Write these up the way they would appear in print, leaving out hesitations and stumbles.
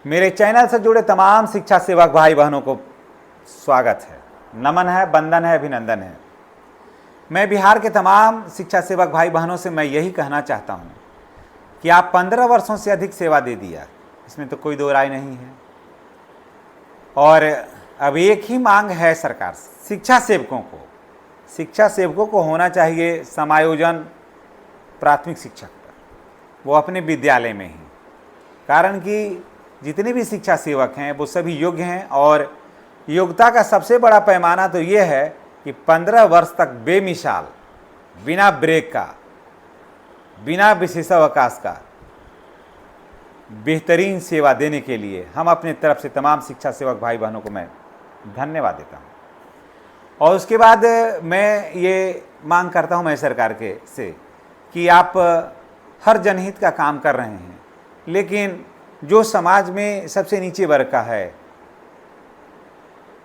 मेरे चैनल से जुड़े तमाम शिक्षा सेवक भाई बहनों को स्वागत है, नमन है, वंदन है, अभिनंदन है। मैं बिहार के तमाम शिक्षा सेवक भाई बहनों से मैं यही कहना चाहता हूँ कि आप 15 वर्षों से अधिक सेवा दे दिया, इसमें तो कोई दो राय नहीं है। और अब एक ही मांग है सरकार से, शिक्षा सेवकों को होना चाहिए समायोजन प्राथमिक शिक्षक पर, वो अपने विद्यालय में ही। कारण कि जितने भी शिक्षा सेवक हैं वो सभी योग्य हैं, और योग्यता का सबसे बड़ा पैमाना तो ये है कि 15 वर्ष तक बेमिसाल, बिना ब्रेक का, बिना विशेषावकाश का बेहतरीन सेवा देने के लिए हम अपने तरफ से तमाम शिक्षा सेवक भाई बहनों को मैं धन्यवाद देता हूँ। और उसके बाद मैं ये मांग करता हूँ मैं सरकार के से कि आप हर जनहित का काम कर रहे हैं, लेकिन जो समाज में सबसे नीचे वर्ग का है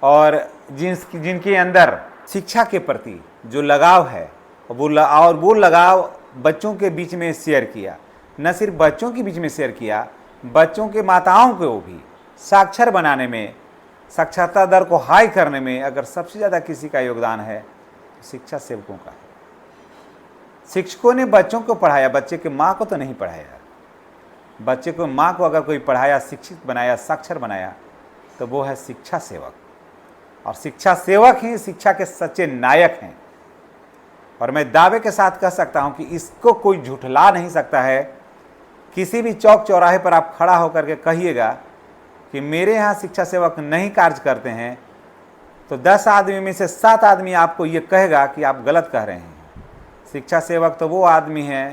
और जिनके अंदर शिक्षा के प्रति जो लगाव है वो लगाव बच्चों के बीच में शेयर किया, न सिर्फ बच्चों के बीच में शेयर किया, बच्चों के माताओं को भी साक्षर बनाने में, साक्षरता दर को हाई करने में अगर सबसे ज़्यादा किसी का योगदान है तो शिक्षा सेवकों का है। शिक्षकों ने बच्चों को पढ़ाया, बच्चे के माँ को तो नहीं पढ़ाया। बच्चे को, माँ को अगर कोई पढ़ाया, शिक्षित बनाया, साक्षर बनाया तो वो है शिक्षा सेवक। और शिक्षा सेवक ही शिक्षा के सच्चे नायक हैं। और मैं दावे के साथ कह सकता हूं कि इसको कोई झुठला नहीं सकता है। किसी भी चौक चौराहे पर आप खड़ा होकर के कहिएगा कि मेरे यहाँ शिक्षा सेवक नहीं कार्य करते हैं, तो 10 आदमी में से 7 आदमी आपको ये कहेगा कि आप गलत कह रहे हैं। शिक्षा सेवक तो वो आदमी है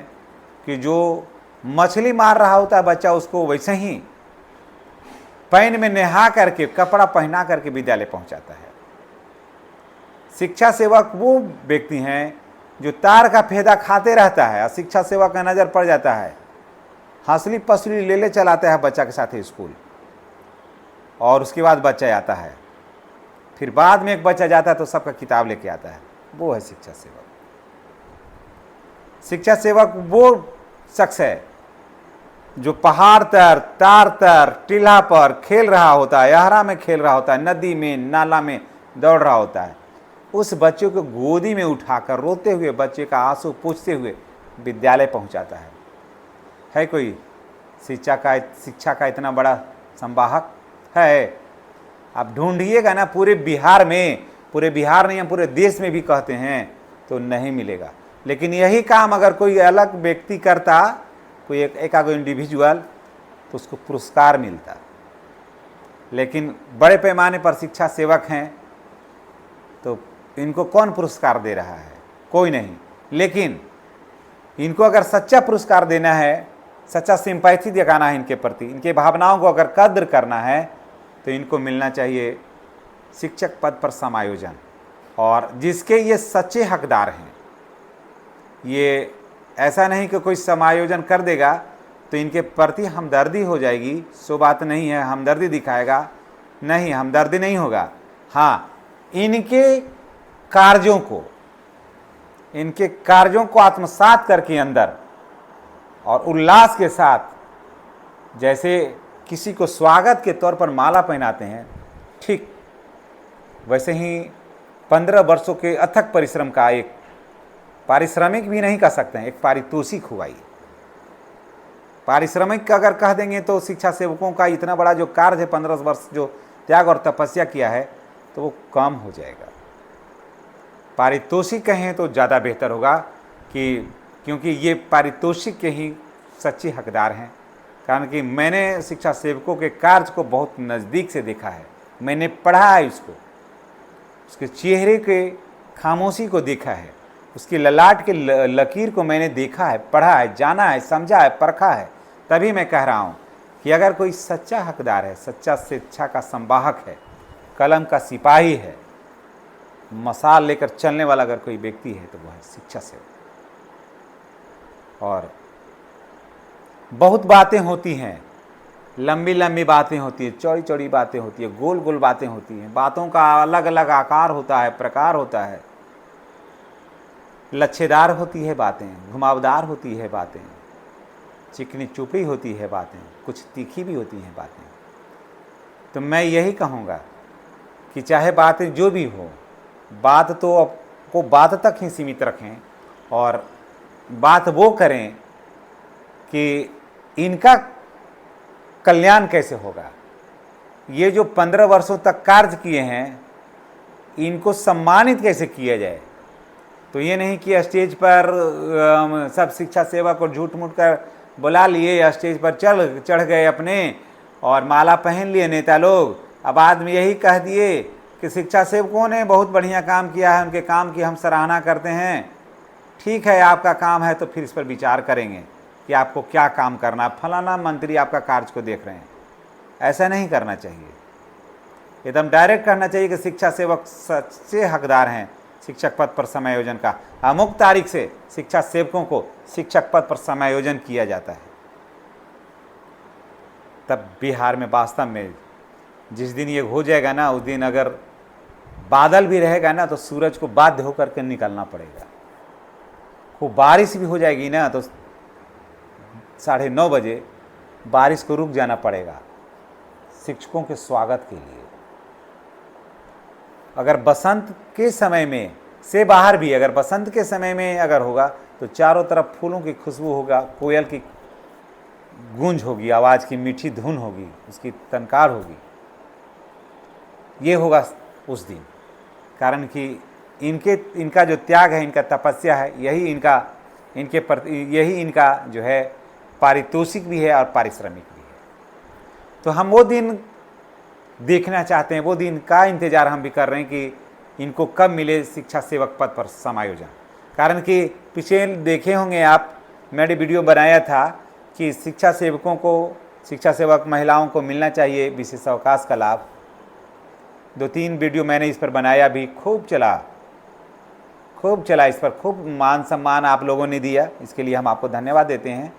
कि जो मछली मार रहा होता है बच्चा, उसको वैसे ही पैन में नहा करके, कपड़ा पहना करके विद्यालय पहुंचाता है। शिक्षा सेवक वो व्यक्ति हैं जो तार का फेदा खाते रहता है और शिक्षा सेवक का नज़र पड़ जाता है, हंसली पसली ले चलाता है बच्चा के साथ स्कूल, और उसके बाद बच्चा आता है, फिर बाद में एक बच्चा जाता है तो सबका किताब लेके आता है। वो है शिक्षा सेवक। शिक्षा सेवक वो शख्स है जो पहाड़ तर, तार तर, टीला पर खेल रहा होता है, याहरा में खेल रहा होता है, नदी में, नाला में दौड़ रहा होता है, उस बच्चे को गोदी में उठाकर रोते हुए, बच्चे का आंसू पोंछते हुए विद्यालय पहुंचाता है कोई शिक्षा का इतना बड़ा संवाहक है? आप ढूंढिएगा ना, पूरे बिहार नहीं, हम पूरे देश में भी कहते हैं तो नहीं मिलेगा। लेकिन यही काम अगर कोई अलग व्यक्ति करता, कोई एक इंडिविजुअल, तो उसको पुरस्कार मिलता। लेकिन बड़े पैमाने पर शिक्षा सेवक हैं तो इनको कौन पुरस्कार दे रहा है? कोई नहीं। लेकिन इनको अगर सच्चा पुरस्कार देना है, सच्चा सिंपैथी दिखाना है इनके प्रति, इनके भावनाओं को अगर कद्र करना है, तो इनको मिलना चाहिए शिक्षक पद पर समायोजन। और जिसके ये सच्चे हकदार हैं, ये ऐसा नहीं कि कोई समायोजन कर देगा तो इनके प्रति हमदर्दी हो जाएगी, सो बात नहीं है। हमदर्दी दिखाएगा नहीं, हमदर्दी नहीं होगा। हाँ, इनके कार्यों को आत्मसात करके अंदर और उल्लास के साथ, जैसे किसी को स्वागत के तौर पर माला पहनाते हैं, ठीक वैसे ही 15 वर्षों के अथक परिश्रम का एक पारिश्रमिक भी नहीं कह सकते हैं, एक पारितोषिक हुआ ये। पारिश्रमिक अगर कह देंगे तो शिक्षा सेवकों का इतना बड़ा जो कार्य है, 15 वर्ष जो त्याग और तपस्या किया है, तो वो कम हो जाएगा। पारितोषिक कहें तो ज़्यादा बेहतर होगा, क्योंकि ये पारितोषिक के ही सच्चे हकदार हैं। कारण कि मैंने शिक्षा सेवकों के कार्य को बहुत नज़दीक से देखा है, मैंने पढ़ा है इसको, उसके चेहरे के खामोशी को देखा है, उसकी ललाट के लकीर को मैंने देखा है, पढ़ा है, जाना है, समझा है, परखा है। तभी मैं कह रहा हूँ कि अगर कोई सच्चा हकदार है, सच्चा शिक्षा का संवाहक है, कलम का सिपाही है, मसाल लेकर चलने वाला अगर कोई व्यक्ति है, तो वह है शिक्षा सेवक। और बहुत बातें होती हैं, लंबी लंबी बातें होती हैं, चौड़ी चौड़ी बातें होती हैं, गोल गोल बातें होती हैं। बातों का अलग अलग आकार होता है, प्रकार होता है, लच्छेदार होती है बातें, घुमावदार होती है बातें, चिकनी चुपड़ी होती है बातें, कुछ तीखी भी होती हैं बातें। तो मैं यही कहूँगा कि चाहे बातें जो भी हो, बात तो आपको बात तक ही सीमित रखें और बात वो करें कि इनका कल्याण कैसे होगा। ये जो 15 वर्षों तक कार्य किए हैं, इनको सम्मानित कैसे किया जाए। तो ये नहीं कि स्टेज पर सब शिक्षा सेवक और झूठ मूठ कर बुला लिए, स्टेज पर चढ़ गए अपने और माला पहन लिए नेता लोग। अब आदमी यही कह दिए कि शिक्षा सेवकों ने बहुत बढ़िया काम किया है, उनके काम की हम सराहना करते हैं। ठीक है, आपका काम है तो फिर इस पर विचार करेंगे कि आपको क्या काम करना। फलाना मंत्री आपका कार्य को देख रहे हैं, ऐसा नहीं करना चाहिए। एकदम डायरेक्ट कहना चाहिए कि शिक्षा सेवक सच्चे हकदार हैं शिक्षक पद पर समायोजन का। अमुक तारीख से शिक्षा सेवकों को शिक्षक पद पर समायोजन किया जाता है। तब बिहार में वास्तव में जिस दिन ये हो जाएगा ना, उस दिन अगर बादल भी रहेगा ना तो सूरज को बाध्य होकर के निकलना पड़ेगा। खूब बारिश भी हो जाएगी ना तो 9:30 बजे बारिश को रुक जाना पड़ेगा शिक्षकों के स्वागत के लिए। अगर बसंत के समय में से बाहर भी अगर बसंत के समय में अगर होगा तो चारों तरफ फूलों की खुशबू होगा, कोयल की गूंज होगी, आवाज़ की मीठी धुन होगी, उसकी टनकार होगी। ये होगा उस दिन, कारण कि इनका जो त्याग है, इनका तपस्या है, यही इनका जो है पारितोषिक भी है और पारिश्रमिक भी है। तो हम वो दिन देखना चाहते हैं, वो दिन का इंतज़ार हम भी कर रहे हैं कि इनको कब मिले शिक्षा सेवक पद पर समायोजन। कारण कि पीछे देखे होंगे आप, मैंने वीडियो बनाया था कि शिक्षा सेवकों को, शिक्षा सेवक महिलाओं को मिलना चाहिए विशेष अवकाश का लाभ। 2-3 वीडियो मैंने इस पर बनाया भी, खूब चला इस पर, खूब मान सम्मान आप लोगों ने दिया, इसके लिए हम आपको धन्यवाद देते हैं।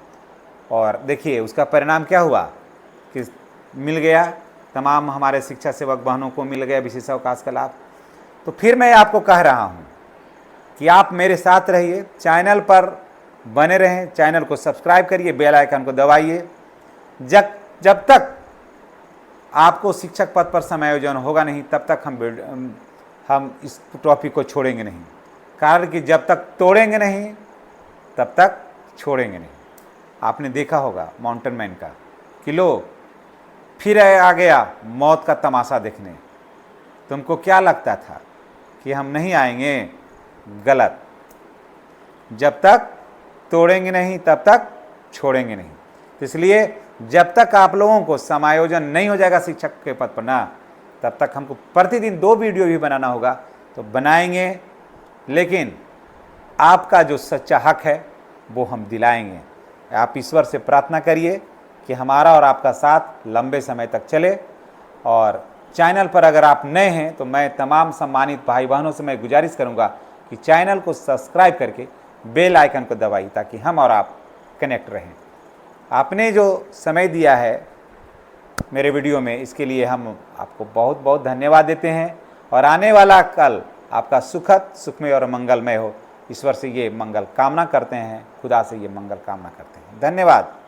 और देखिए उसका परिणाम क्या हुआ कि मिल गया, तमाम हमारे शिक्षा सेवक बहनों को मिल गया विशेष अवकाश का लाभ। तो फिर मैं आपको कह रहा हूँ कि आप मेरे साथ रहिए, चैनल पर बने रहें, चैनल को सब्सक्राइब करिए, बेल आइकन को दबाइए। जब तक आपको शिक्षक पद पर समायोजन होगा नहीं, तब तक हम इस टॉपिक को छोड़ेंगे नहीं। कारण कि जब तक तोड़ेंगे नहीं तब तक छोड़ेंगे नहीं। आपने देखा होगा माउंटेन मैन का कि लो फिर आ गया मौत का तमाशा देखने। तुमको क्या लगता था कि हम नहीं आएंगे? गलत। जब तक तोड़ेंगे नहीं तब तक छोड़ेंगे नहीं। इसलिए जब तक आप लोगों को समायोजन नहीं हो जाएगा शिक्षक के पद पर ना, तब तक हमको प्रतिदिन 2 वीडियो भी बनाना होगा। तो बनाएंगे, लेकिन आपका जो सच्चा हक है वो हम दिलाएंगे। आप ईश्वर से प्रार्थना करिए कि हमारा और आपका साथ लंबे समय तक चले। और चैनल पर अगर आप नए हैं तो मैं तमाम सम्मानित भाई बहनों से मैं गुजारिश करूंगा कि चैनल को सब्सक्राइब करके बेल आइकन को दबाइए, ताकि हम और आप कनेक्ट रहें। आपने जो समय दिया है मेरे वीडियो में, इसके लिए हम आपको बहुत बहुत धन्यवाद देते हैं। और आने वाला कल आपका सुखद, सुखमय और मंगलमय हो, ईश्वर से ये मंगल कामना करते हैं, खुदा से ये मंगल कामना करते हैं। धन्यवाद।